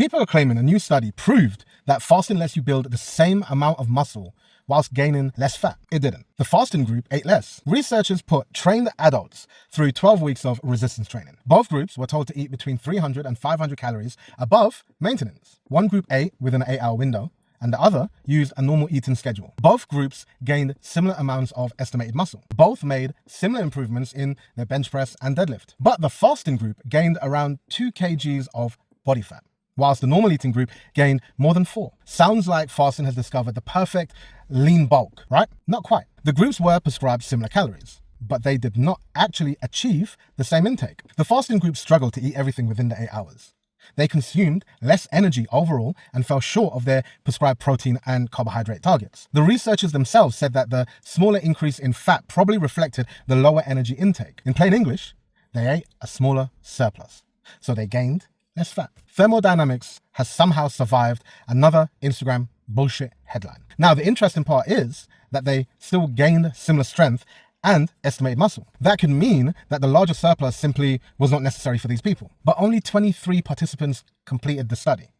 People are claiming a new study proved that fasting lets you build the same amount of muscle whilst gaining less fat. It didn't. The fasting group ate less. Researchers put trained adults through 12 weeks of resistance training. Both groups were told to eat between 300 and 500 calories above maintenance. One group ate within an 8-hour window, and the other used a normal eating schedule. Both groups gained similar amounts of estimated muscle. Both made similar improvements in their bench press and deadlift. But the fasting group gained around 2 kgs of body fat, whilst the normal eating group gained more than 4. Sounds like fasting has discovered the perfect lean bulk, right? Not quite. The groups were prescribed similar calories, but they did not actually achieve the same intake. The fasting group struggled to eat everything within the 8 hours. They consumed less energy overall and fell short of their prescribed protein and carbohydrate targets. The researchers themselves said that the smaller increase in fat probably reflected the lower energy intake. In plain English, they ate a smaller surplus, so they gained less fat. Thermodynamics has somehow survived another Instagram bullshit headline. Now, the interesting part is that they still gained similar strength and estimated muscle. That could mean that the larger surplus simply was not necessary for these people. But only 23 participants completed the study.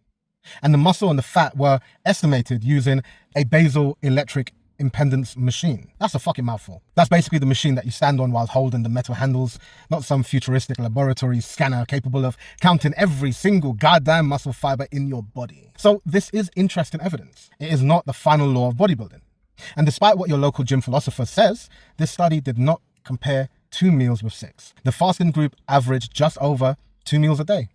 And the muscle and the fat were estimated using a basal electric impedance machine. That's a fucking mouthful. That's basically the machine that you stand on while holding the metal handles, not some futuristic laboratory scanner capable of counting every single goddamn muscle fiber in your body. So this is interesting evidence. It is not the final law of bodybuilding. And despite what your local gym philosopher says, this study did not compare 2 meals with 6. The fasting group averaged just over 2 meals a day.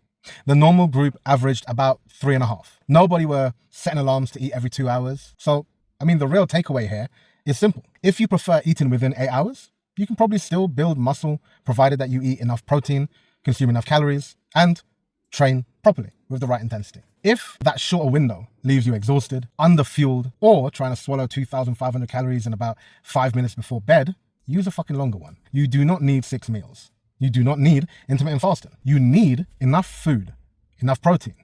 The normal group averaged about 3.5. Nobody were setting alarms to eat every 2 hours. So, the real takeaway here is simple. If you prefer eating within 8 hours, you can probably still build muscle provided that you eat enough protein, consume enough calories, and train properly with the right intensity. If that shorter window leaves you exhausted, underfueled, or trying to swallow 2,500 calories in about 5 minutes before bed, use a fucking longer one. You do not need 6 meals. You do not need intermittent fasting. You need enough food, enough protein,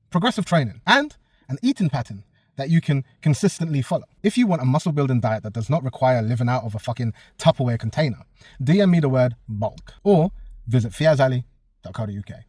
progressive training, and an eating pattern that you can consistently follow. If you want a muscle building diet that does not require living out of a fucking Tupperware container, DM me the word bulk or visit fiazali.co.uk.